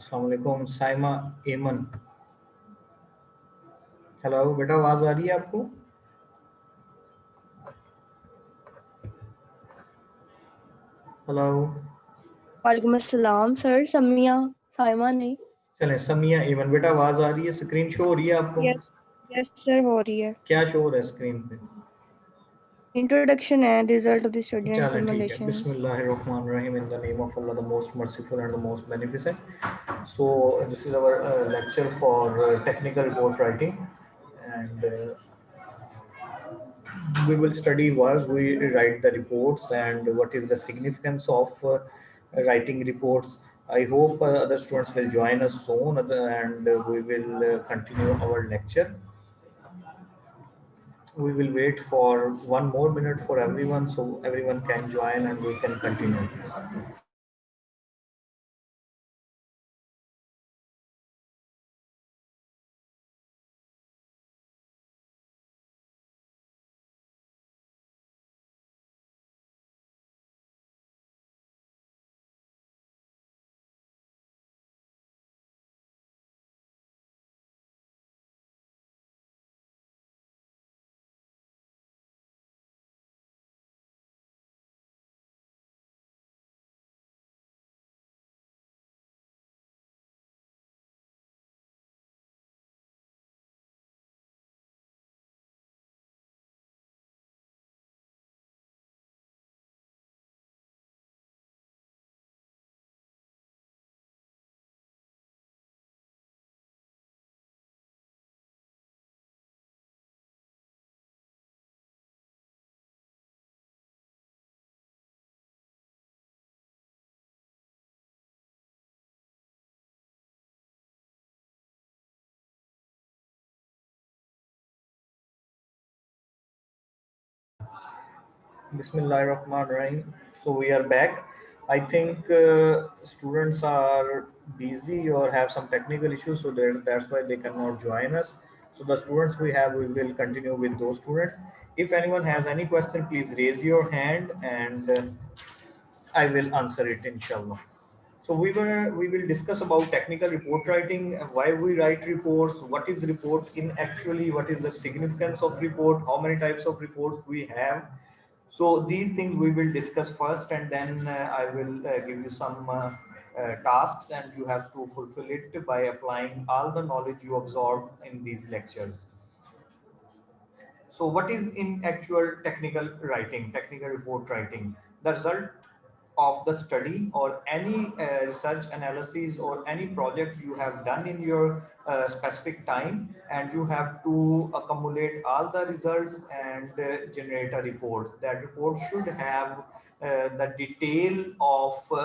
अस्सलाम वालेकुम साइमा एमन। हेलो बेटा, आवाज आ रही है आपको? हेलो। वालेकुम अस्सलाम सर। समिया साइमा नहीं। चलें, समिया एमन बेटा, आवाज आ रही है? स्क्रीन शो हो रही है आपको? यस यस सर हो रही है। क्या शो हो रहा है स्क्रीन पे? इंट्रोडक्शन है, result of the study and चलें ठीक है। रिकमेंडेशन। बिस्मिल्लाहिर्रहमानिर्रहीम। In the name of Allah, the most merciful and the most beneficent. So this is our lecture for technical report writing, and we will study why we write the reports and what is the significance of writing reports. I hope other students will join us soon, and we will continue our lecture. We will wait for 1 more minute for everyone so everyone can join and we can continue. Bismillahirrahmanirrahim. So we are back. I think students are busy or have some technical issues, so that's why they cannot join us. So the students we have, we will continue with those students. If anyone has any question, please raise your hand and I will answer it, inshallah. So we will discuss about technical report writing, why we write reports, what is report in actually, what is the significance of report, how many types of reports we have. So these things we will discuss first, and then I will give you some tasks, and you have to fulfill it by applying all the knowledge you absorbed in these lectures. So what is in actual technical writing, technical report writing? The result of the study or any research analysis or any project you have done in your specific time, and you have to accumulate all the results and generate a report. That report should have the detail of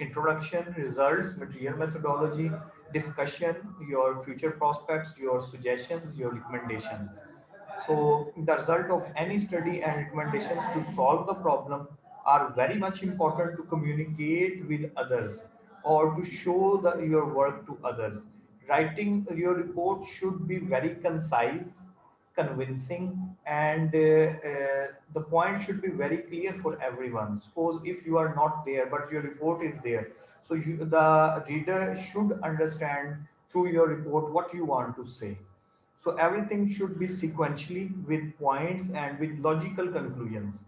introduction, results, material methodology, discussion, your future prospects, your suggestions, your recommendations. So the result of any study and recommendations to solve the problem are very much important to communicate with others or to show your work to others. Writing your report should be very concise, convincing, and the point should be very clear for everyone. Suppose if you are not there but your report is there, so the reader should understand through your report what you want to say. So everything should be sequentially with points and with logical conclusions.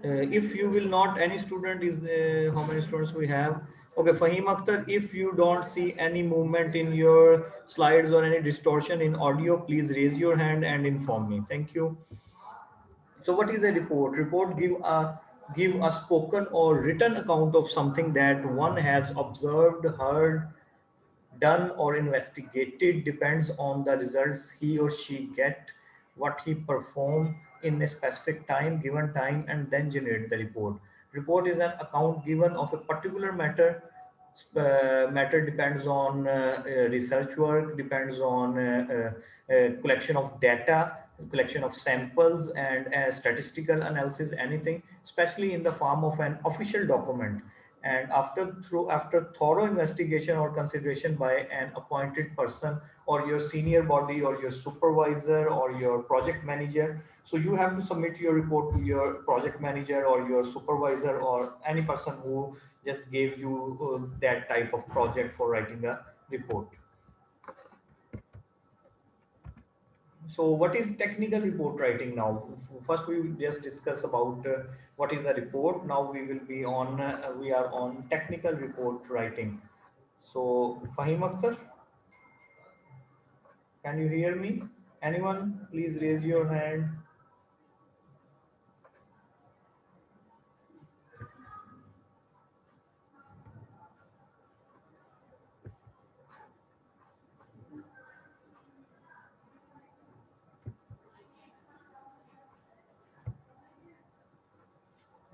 If you will not, any student is, how many students we have? Okay, Fahim Akhtar, if you don't see any movement in your slides or any distortion in audio, please raise your hand and inform me. Thank you. So what is a report? Report give a spoken or written account of something that one has observed, heard, done, or investigated. Depends on the results he or she get, what he perform in a specific time, given time, and then generate the report. Report is an account given of a particular matter. Matter depends on research work, depends on collection of data, collection of samples, and statistical analysis, anything, especially in the form of an official document. and after thorough investigation or consideration by an appointed person or your senior body or your supervisor or your project manager. So you have to submit your report to your project manager or your supervisor or any person who just gave you that type of project for writing a report. So what is technical report writing now? First, we will just discuss about what is a report. Now we are on technical report writing. So Fahim Akhtar, can you hear me? Anyone, please raise your hand.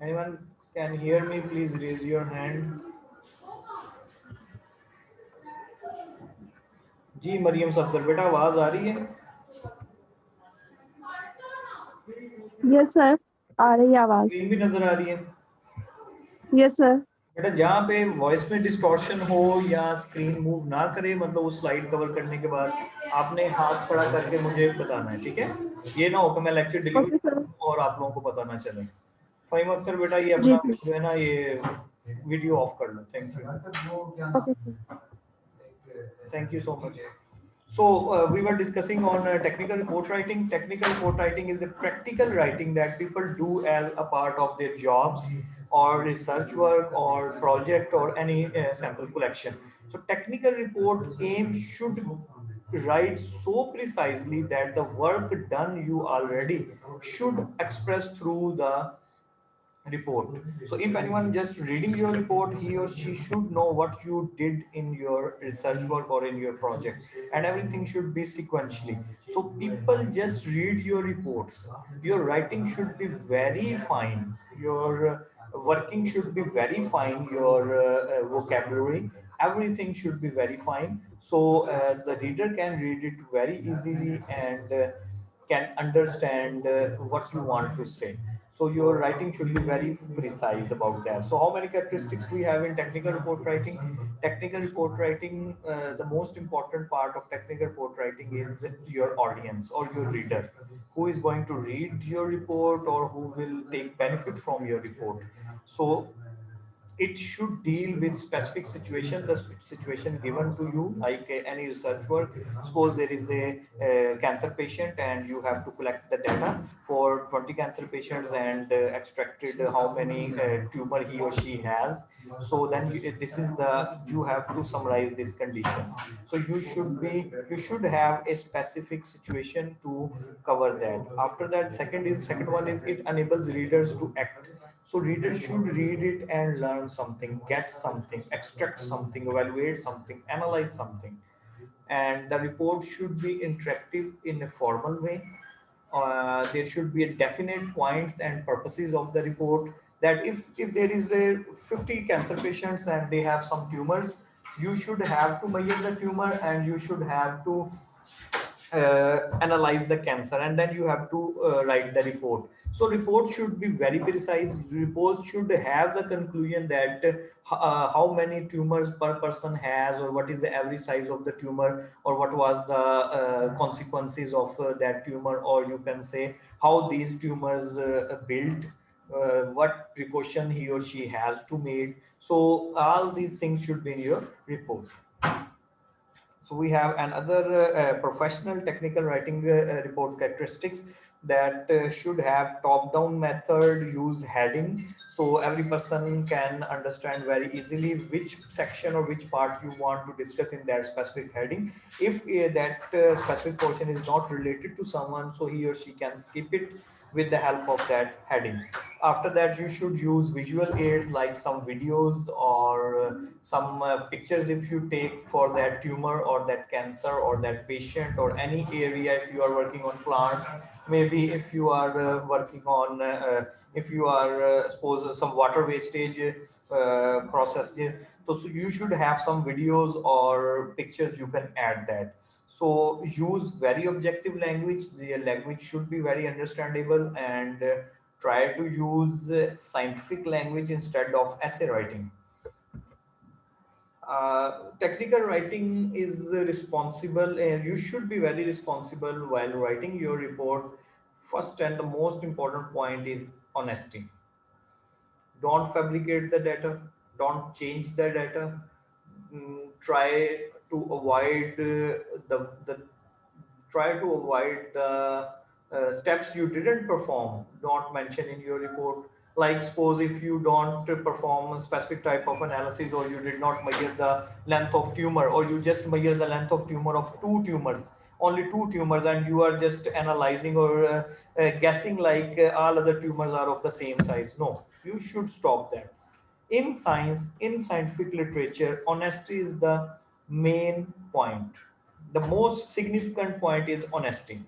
Anyone can hear me? Please raise your hand. जी मरियम सफदर बेटा आवाज आ रही है? Yes sir, आ रही है आवाज। Screen भी नजर आ रही है? Yes sir. बेटा जहाँ पे वॉइस में डिस्टॉर्शन हो या स्क्रीन मूव ना करे, मतलब उस स्लाइड कवर करने के बाद आपने हाथ खड़ा करके मुझे बताना है, ठीक है? ये ना हो कि मैं लेक्चर डिलीट और आप लोगों को पता ना चले। फाइम अख्तर बेटा ये अपना जो है ना ये वीडियो ऑफ कर लो। Thank you. Thank you so much. So we were discussing on technical report writing. Technical report writing is the practical writing that people do as a part of their jobs or research work or project or any sample collection. So technical report aim should write so precisely that the work done you already should express through the report. So if anyone just reading your report, he or she should know what you did in your research work or in your project, and everything should be sequentially. So people just read your reports. Your writing should be very fine. Your working should be very fine. Your vocabulary, everything should be very fine. So the reader can read it very easily and can understand what you want to say. So your writing should be very precise about that. So how many characteristics we have in technical report writing? Technical report writing, the most important part of technical report writing is your audience or your reader, who is going to read your report or who will take benefit from your report. So it should deal with specific situation, the situation given to you, like any research work. Suppose there is a cancer patient and you have to collect the data for 20 cancer patients and extracted how many tumor he or she has. So then this is the, you have to summarize this condition. So you should have a specific situation to cover that. After that, second one is it enables readers to act. So readers should read it and learn something, get something, extract something, evaluate something, analyze something. And the report should be interactive in a formal way. There should be a definite points and purposes of the report, that if there is a 50 cancer patients and they have some tumors, you should have to measure the tumor and you should have to analyze the cancer, and then you have to write the report. So report should be very precise. Report should have the conclusion that how many tumors per person has, or what is the average size of the tumor, or what was the consequences of that tumor, or you can say how these tumors built, what precaution he or she has to make. So all these things should be in your report. So we have another professional technical writing report characteristics, that should have top-down method, use heading, so every person can understand very easily which section or which part you want to discuss in that specific heading. If that specific portion is not related to someone, so he or she can skip it with the help of that heading. After that, you should use visual aids like some videos or some pictures if you take for that tumor or that cancer or that patient or any area. If you are working on plants, maybe if you are working on if you are suppose some water wastage process, so you should have some videos or pictures you can add that. So use very objective language. The language should be very understandable, and try to use scientific language instead of essay writing. Technical writing is responsible, and you should be very responsible while writing your report. First and the most important point is honesty. Don't fabricate the data, don't change the data. Try to avoid the try to avoid the steps you didn't perform. Don't mention in your report. Like suppose if you don't perform a specific type of analysis, or you did not measure the length of tumor, or you just measure the length of tumor of two tumors, only two tumors, and you are just analyzing or guessing like all other tumors are of the same size. No, you should stop that. In science, in scientific literature, honesty is the main point. The most significant point is honesty.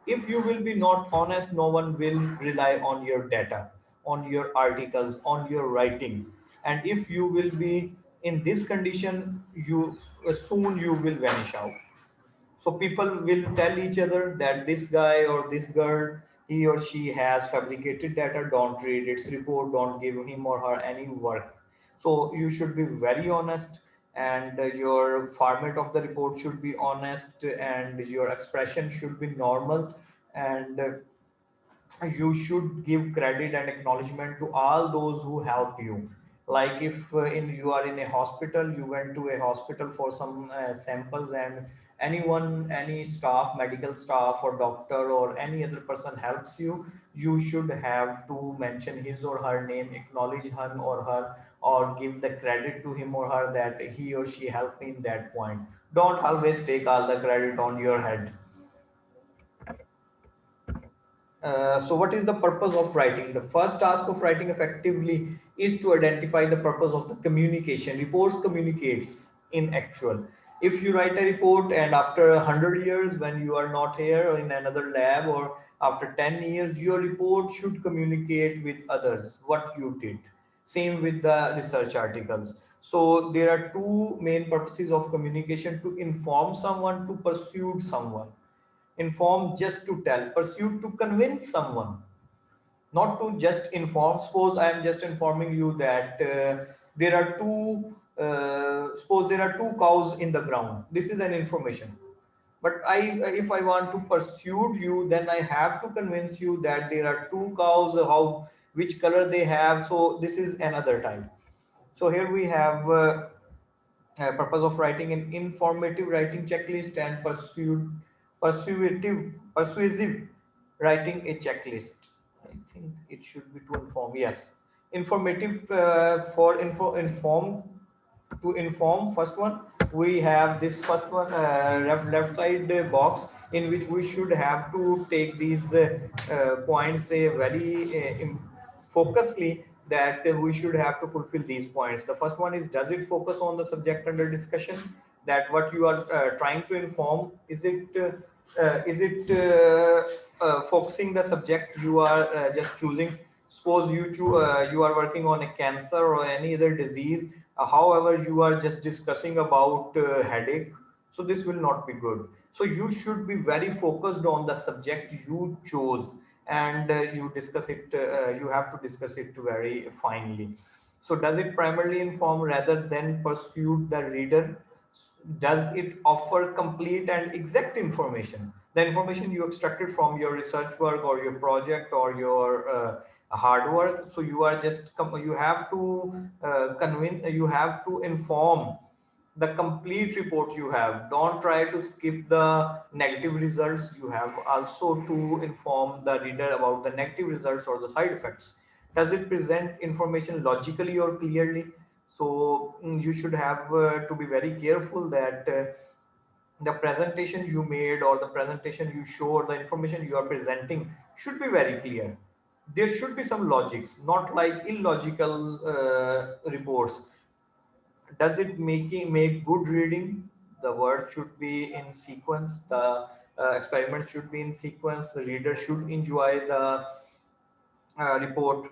If you will be not honest, no one will rely on your data, on your articles, on your writing. And if you will be in this condition, you soon you will vanish out. So people will tell each other that this guy or this girl, he or she has fabricated data. Don't read its report. Don't give him or her any work. So you should be very honest, and your format of the report should be honest, and your expression should be normal, and you should give credit and acknowledgement to all those who help you. Like if in you are in a hospital, you went to a hospital for some samples, and anyone, any staff, medical staff or doctor or any other person helps you, you should have to mention his or her name, acknowledge him or her, or give the credit to him or her that he or she helped me in that point. Don't always take all the credit on your head. So what is the purpose of writing? The first task of writing effectively is to identify the purpose of the communication. Reports communicates in actual. If you write a report and after 100 years, when you are not here or in another lab, or after 10 years, your report should communicate with others what you did. Same with the research articles. So there are two main purposes of communication: to inform someone, to pursue someone. Inform just to tell, pursue to convince someone, not to just inform. Suppose I am just informing you that there are two suppose there are two cows in the ground. This is an information. But I, if I want to pursue you, then I have to convince you that there are two cows, how, which color they have. So this is another type. So here we have purpose of writing: an informative writing checklist, and persuasive writing a checklist. I think it should be to inform. Yes, informative for inform, to inform. First one, we have this first one, left side box, in which we should have to take these points very focusedly, that we should have to fulfill these points. The first one is, does it focus on the subject under discussion? That what you are trying to inform, is it focusing the subject you are just choosing? Suppose you are working on a cancer or any other disease, however you are just discussing about headache, so this will not be good. So you should be very focused on the subject you chose, and you discuss it, you have to discuss it very finely. So does it primarily inform rather than pursue the reader? Does it offer complete and exact information, the information you extracted from your research work or your project or your hard work? So you are just you have to convince, you have to inform the complete report you have. Don't try to skip the negative results. You have also to inform the reader about the negative results or the side effects. Does it present information logically or clearly? So you should have to be very careful that the presentation you made, or the presentation you show, or the information you are presenting should be very clear. There should be some logics, not like illogical reports. Does it make good reading? The word should be in sequence, the experiment should be in sequence, the reader should enjoy the report.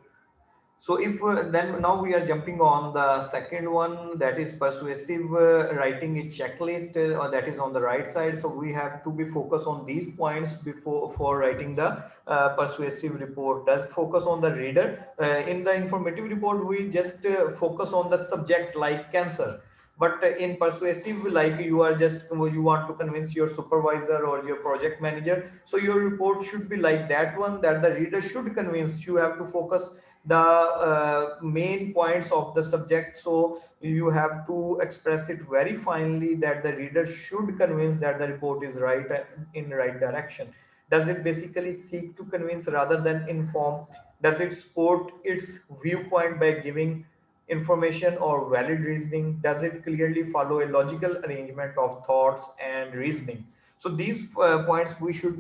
So if then now we are jumping on the second one, that is persuasive writing a checklist, or that is on the right side. So we have to be focused on these points before for writing the persuasive report. Does focus on the reader. In the informative report, we just focus on the subject like cancer. But in persuasive, like you are just, you want to convince your supervisor or your project manager, so your report should be like that one, that the reader should convince. You have to focus the main points of the subject, so you have to express it very finely that the reader should convince that the report is right, in right direction. Does it basically seek to convince rather than inform? Does it support its viewpoint by giving information or valid reasoning? Does it clearly follow a logical arrangement of thoughts and reasoning? So these points we should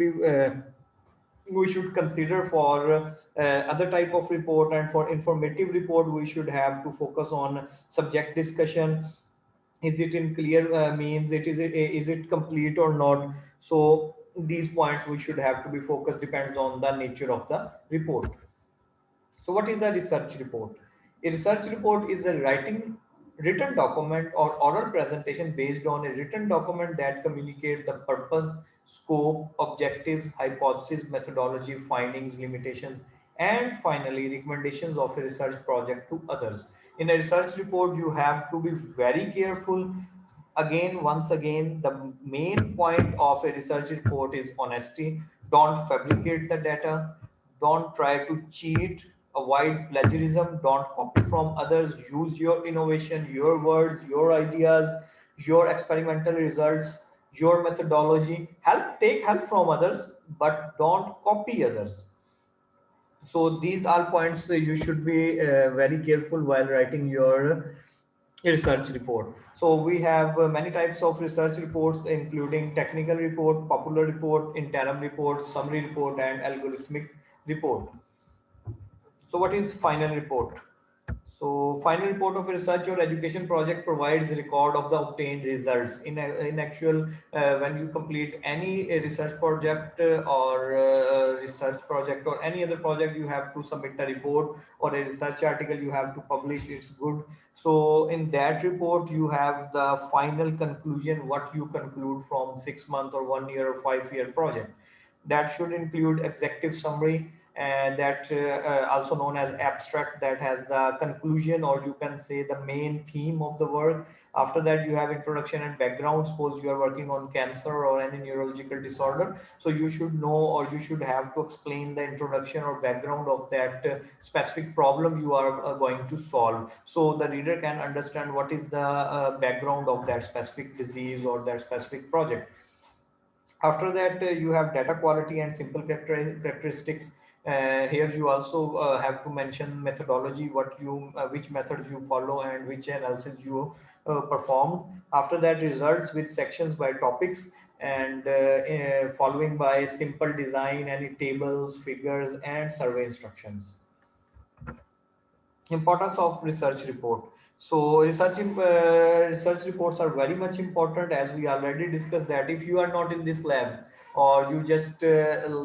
consider for other type of report. And for informative report, we should have to focus on subject discussion. Is it in clear means, is it complete or not? So these points we should have to be focused, depends on the nature of the report. So what is a research report? A research report is a written document or oral presentation based on a written document that communicate the purpose, scope, objectives, hypothesis, methodology, findings, limitations, and finally recommendations of a research project to others. In a research report, you have to be very careful. Again, once again, the main point of a research report is honesty. Don't fabricate the data, don't try to cheat, avoid plagiarism, don't copy from others, use your innovation, your words, your ideas, your experimental results, your methodology. Take help from others, but don't copy others. So these are points you should be very careful while writing your research report. So we have many types of research reports, including technical report, popular report, interim report, summary report, and algorithmic report. So what is final report? So final report of a research or education project provides a record of the obtained results. In actual, when you complete any research project or research project or any other project, you have to submit a report or a research article you have to publish. It's good. So in that report, you have the final conclusion, what you conclude from 6 month or 1 year or 5 year project. That should include executive summary, and that also known as abstract, that has the conclusion, or you can say the main theme of the work. After that, you have introduction and background. Suppose you are working on cancer or any neurological disorder, so you should know, or you should have to explain the introduction or background of that specific problem you are going to solve, so the reader can understand what is the background of that specific disease or that specific project. After that, you have data quality and simple characteristics. Here you also have to mention methodology, what you which methods you follow and which analysis you performed. After that, results with sections by topics, and following by simple design, any tables, figures, and survey instructions. Importance of research report. So research reports are very much important, as we already discussed that if you are not in this lab, or you just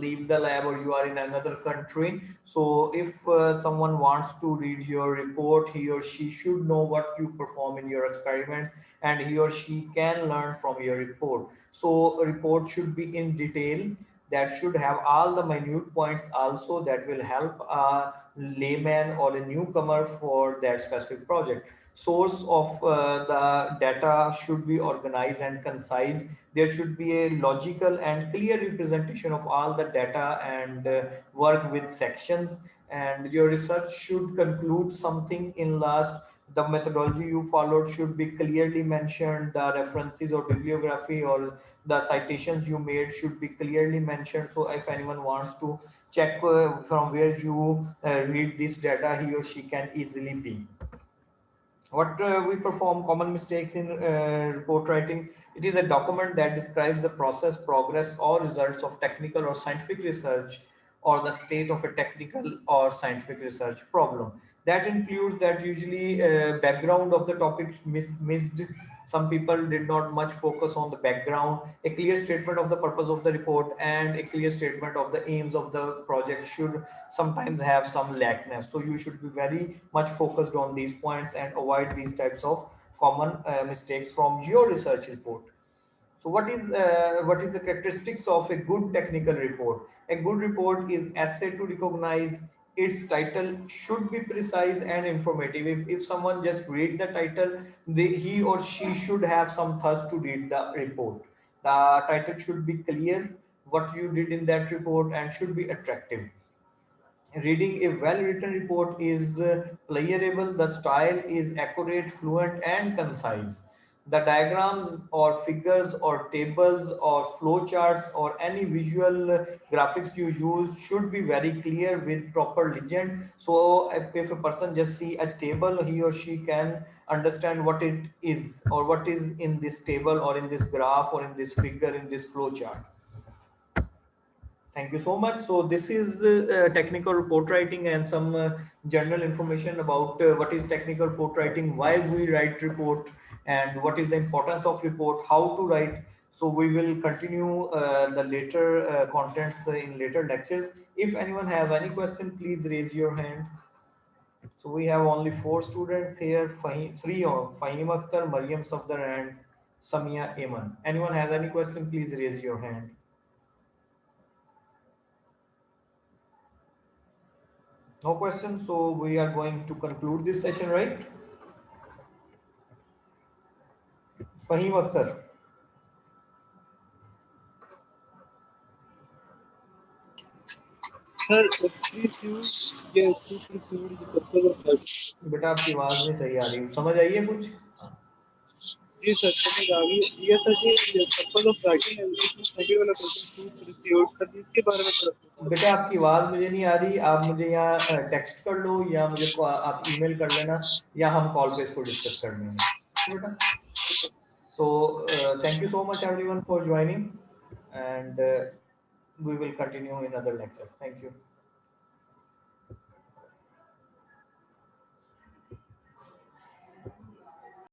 leave the lab, or you are in another country, so if someone wants to read your report, he or she should know what you perform in your experiments, and he or she can learn from your report. So a report should be in detail, that should have all the minute points also, that will help layman or a newcomer for that specific project. Source of the data should be organized and concise. There should be a logical and clear representation of all the data, and work with sections. And your research should conclude something in last. The methodology you followed should be clearly mentioned. The references or bibliography or the citations you made should be clearly mentioned, so if anyone wants to check from where you read this data, he or she can easily be. What we perform common mistakes in report writing. It is a document that describes the process, progress, or results of technical or scientific research, or the state of a technical or scientific research problem. That includes that usually background of the topic missed. Some people did not much focus on the background. A clear statement of the purpose of the report and a clear statement of the aims of the project should sometimes have some lackness. So you should be very much focused on these points and avoid these types of common mistakes from your research report. So what is the characteristics of a good technical report? A good report is essay to recognize, its title should be precise and informative. If someone just read the title, he or she should have some thirst to read the report. The title should be clear, what you did in that report, and should be attractive. Reading a well-written report is playable, the style is accurate, fluent, and concise. The diagrams or figures or tables or flowcharts or any visual graphics you use should be very clear with proper legend. So if a person just see a table, he or she can understand what it is or what is in this table or in this graph or in this figure in this flowchart. Thank you so much. So this is technical report writing and some general information about what is technical report writing, why we write report, and what is the importance of report, how to write. So we will continue the later contents in later lectures. If anyone has any question, please raise your hand. So we have only 4 students here, three of Fahim Akhtar, Mariam Safdar, and Samia Aman. Anyone has any question, please raise your hand. No question. So we are going to conclude this session, right? Fahim Akhtar. Sir, please use yes to include the purpose of that. बेटा आपकी आवाज नहीं सही आ रही, समझ आई है कुछ? जी sir, समझ आ गई। ये sir ji purpose of writing है, इसमें सभी वाला क्वेश्चन टू रिपोर्ट सर इसके बारे में थोड़ा। बेटा आपकी आवाज मुझे नहीं आ रही, आप मुझे यहाँ टेक्स्ट कर लो या मुझे आप ईमेल कर लेना या हम कॉल पे इसको डिस्कस कर लेंगे बेटा. So thank you so much everyone for joining, and we will continue in other lectures. Thank you.